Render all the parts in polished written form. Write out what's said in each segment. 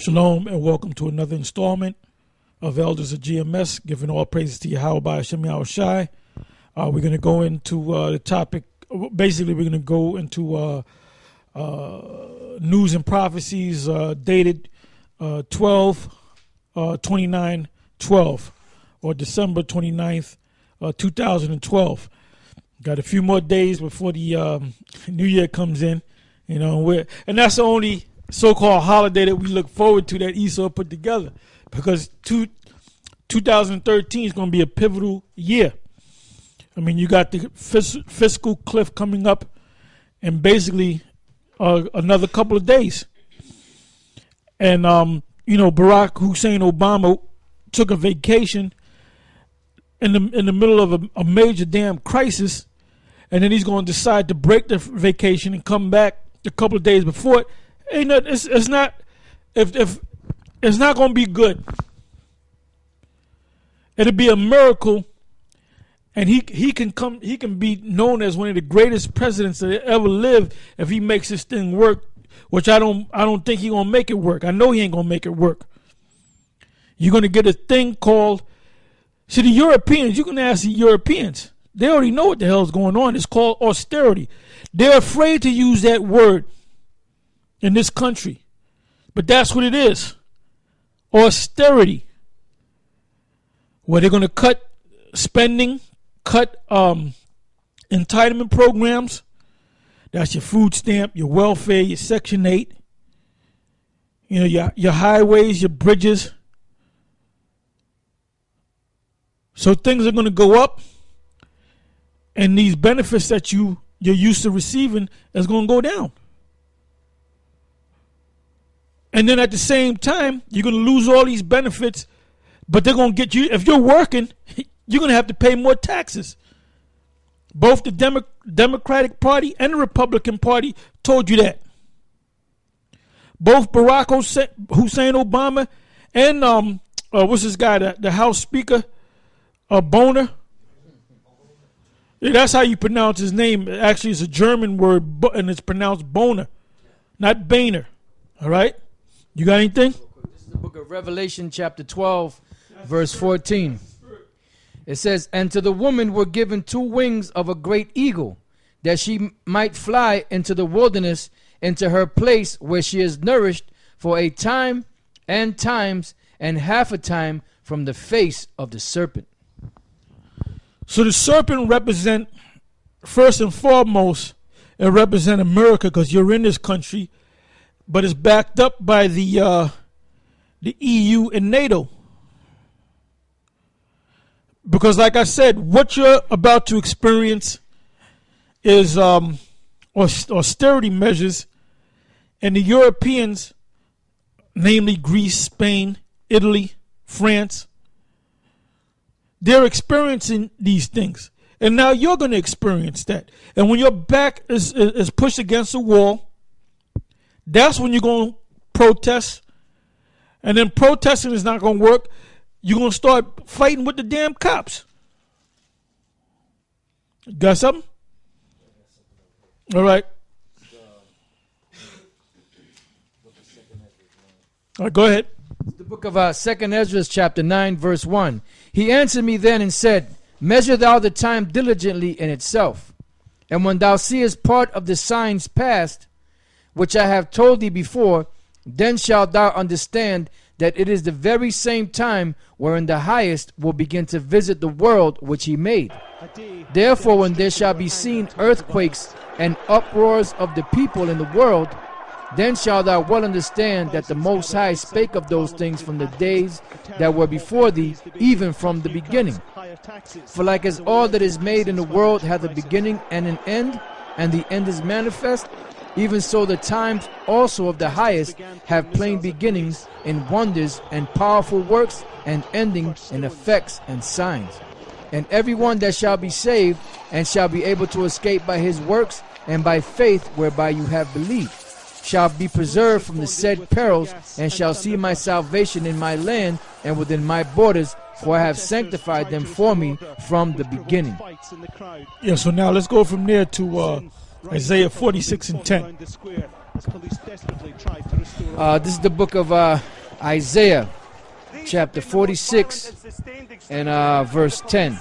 Shalom and welcome to another installment of Elders of GMS, giving all praises to Yahweh by Hashem Yahushai. We're going to go into the topic. Basically, we're going to go into news and prophecies dated 12/29/12 or December 29th, 2012. Got a few more days before the New Year comes in, you know, and that's the only so-called holiday that we look forward to that Esau put together, because 2013 is going to be a pivotal year. I mean, you got the fiscal cliff coming up in basically another couple of days. And, you know, Barack Hussein Obama took a vacation in the middle of a major damn crisis, and then he's going to decide to break the vacation and come back a couple of days before it. Ain't no, it's not, if it's not going to be good. It'll be a miracle, and he can be known as one of the greatest presidents that ever lived if he makes this thing work, which I don't think he's gonna make it work. I know he ain't gonna make it work. You're gonna get a thing called, see, the Europeans, you can ask the Europeans. They already know what the hell's going on. It's called austerity. They're afraid to use that word in this country, but that's what it is. Austerity, where they're going to cut spending, cut entitlement programs. That's your food stamp, your welfare, your Section 8, you know, your highways, your bridges. So things are going to go up, and these benefits that you're used to receiving is going to go down. And then at the same time, you're going to lose all these benefits, but they're going to get you, if you're working, you're going to have to pay more taxes. Both the Democratic Party and the Republican Party told you that. Both Barack Hussein Obama and, what's this guy, the House Speaker, Boner. Yeah, that's how you pronounce his name. Actually, it's a German word, and it's pronounced Boner, not Boehner. All right? You got anything? This is the book of Revelation, chapter 12, verse 14. It says, "And to the woman were given 2 wings of a great eagle, that she might fly into the wilderness, into her place where she is nourished for a time and times and half a time from the face of the serpent." So the serpent represent, first and foremost, it represent America, because you're in this country, but it's backed up by the EU and NATO. Because like I said, what you're about to experience is austerity measures, and the Europeans, namely Greece, Spain, Italy, France, they're experiencing these things. And now you're going to experience that. And when your back is pushed against the wall, that's when you're going to protest. And then protesting is not going to work. You're going to start fighting with the damn cops. Got something? All right. All right, go ahead. The book of 2nd Ezra, chapter 9, verse 1. "He answered me then and said, Measure thou the time diligently in itself. And when thou seest part of the signs past, which I have told thee before, then shalt thou understand that it is the very same time wherein the Highest will begin to visit the world which he made. Therefore, when there shall be seen earthquakes and uproars of the people in the world, then shalt thou well understand that the Most High spake of those things from the days that were before thee, even from the beginning. For like as all that is made in the world hath a beginning and an end, and the end is manifest, even so the times also of the Highest have plain beginnings in wonders and powerful works, and ending in effects and signs. And every one that shall be saved, and shall be able to escape by his works, and by faith whereby you have believed, shall be preserved from the said perils, and shall see my salvation in my land and within my borders, for I have sanctified them for me from the beginning." Yeah, so now let's go from there to Isaiah 46 and 10. This is the book of Isaiah, chapter 46 and verse 10.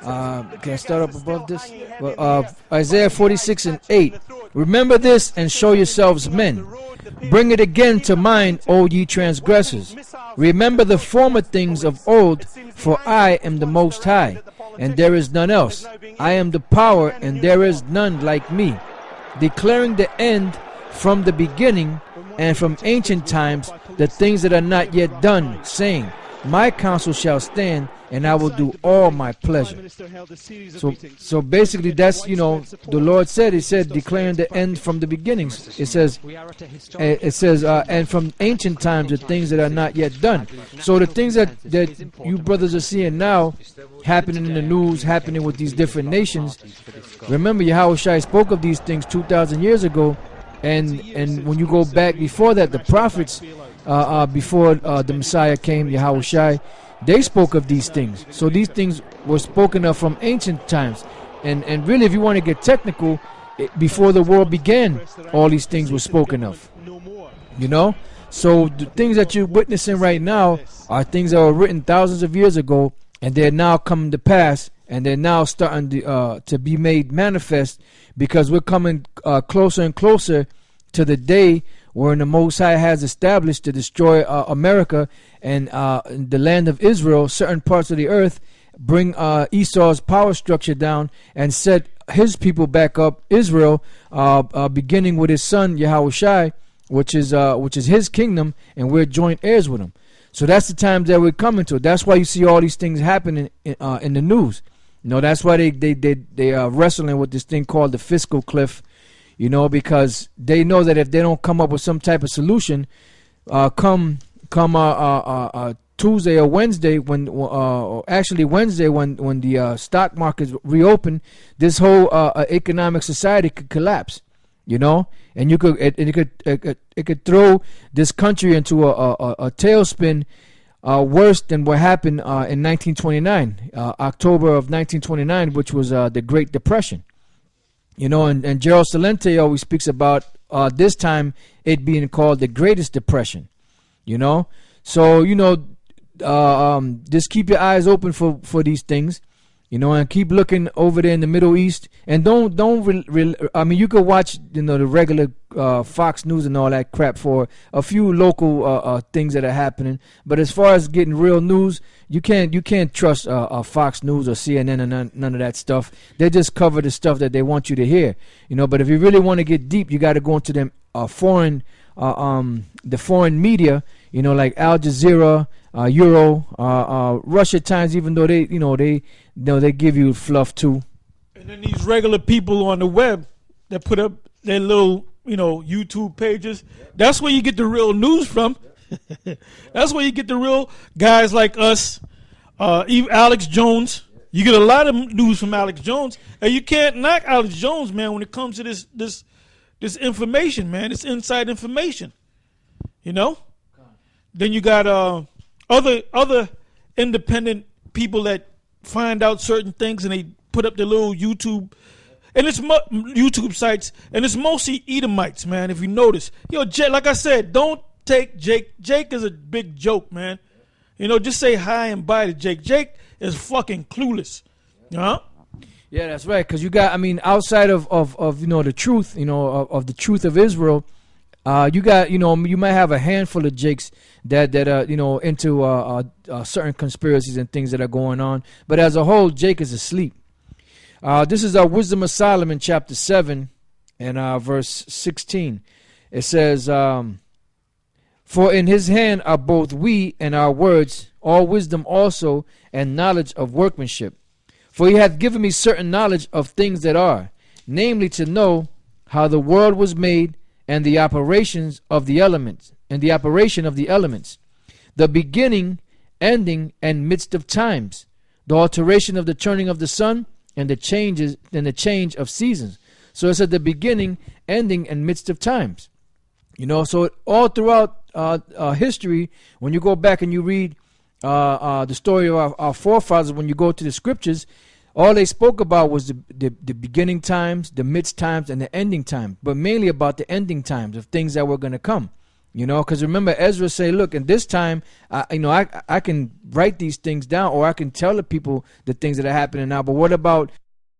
Can I start up above this? Isaiah 46 and 8. Remember this and show yourselves men. Bring it again to mind, O ye transgressors. Remember the former things of old, for I am the Most High, and there is none else. I am the power, and there is none like me, declaring the end from the beginning, and from ancient times the things that are not yet done, saying, my counsel shall stand, and I will do all my pleasure. So basically, that's, the Lord said, He said, declaring the end from the beginnings. It says, and from ancient times the things that are not yet done. So the things that you brothers are seeing now, happening in the news, happening with these different nations. Remember, Yahushua spoke of these things 2,000 years ago, and when you go back before that, the prophets, before the Messiah came, Yahushua, they spoke of these things. So these things were spoken of from ancient times. And really, if you want to get technical, before the world began, all these things were spoken of. So the things that you're witnessing right now are things that were written thousands of years ago, and they're now coming to pass, and they're now starting to be made manifest, because we're coming closer and closer to the day wherein the Most High has established to destroy America and the land of Israel, certain parts of the earth, bring Esau's power structure down, and set his people back up, Israel, beginning with his son Yahushua, which is his kingdom, and we're joint heirs with him. So that's the times that we're coming to. That's why you see all these things happening in the news. That's why they are wrestling with this thing called the fiscal cliff. Because they know that if they don't come up with some type of solution, come Tuesday or Wednesday, actually Wednesday, when the stock markets reopen, this whole economic society could collapse. And it could throw this country into a tailspin worse than what happened in 1929, October of 1929, which was the Great Depression. And Gerald Celente always speaks about this time it being called the Greatest Depression. So just keep your eyes open for these things, and keep looking over there in the Middle East. And you could watch the regular Fox News and all that crap for a few local things that are happening. But as far as getting real news, you can't trust Fox News or CNN and none of that stuff. They just cover the stuff that they want you to hear. But if you really want to get deep, you got to go into them foreign media. Like Al Jazeera, Euro, Russia Times. Even though they give you fluff too. And then these regular people on the web that put up their little YouTube pages. That's where you get the real news from. That's where you get the real guys like us, even Alex Jones. You get a lot of news from Alex Jones, and you can't knock Alex Jones, man, when it comes to this information, man. It's inside information, Then you got other independent people that find out certain things, and they put up their little YouTube. And it's YouTube sites, and it's mostly Edomites, man, if you notice. Jake, like I said, don't take Jake. Jake is a big joke, man. Just say hi and bye to Jake. Jake is fucking clueless. Yeah, that's right. Because you got, outside of the truth, of the truth of Israel, you got, you might have a handful of Jakes that are, into certain conspiracies and things that are going on. But as a whole, Jake is asleep. This is our Wisdom of Solomon, chapter 7, and verse 16. It says, for in his hand are both we and our words, all wisdom also, and knowledge of workmanship. For he hath given me certain knowledge of things that are, namely to know how the world was made, and the operations of the elements, the beginning, ending, and midst of times, the alteration of the turning of the sun, and the change of seasons. So it's at the beginning, ending, and midst of times. So all throughout history, when you go back and you read the story of our forefathers, when you go to the scriptures, all they spoke about was the beginning times, the midst times, and the ending times, but mainly about the ending times of things that were going to come. Because remember, Ezra say, look, in this time, I can write these things down, or I can tell the people the things that are happening now. But what about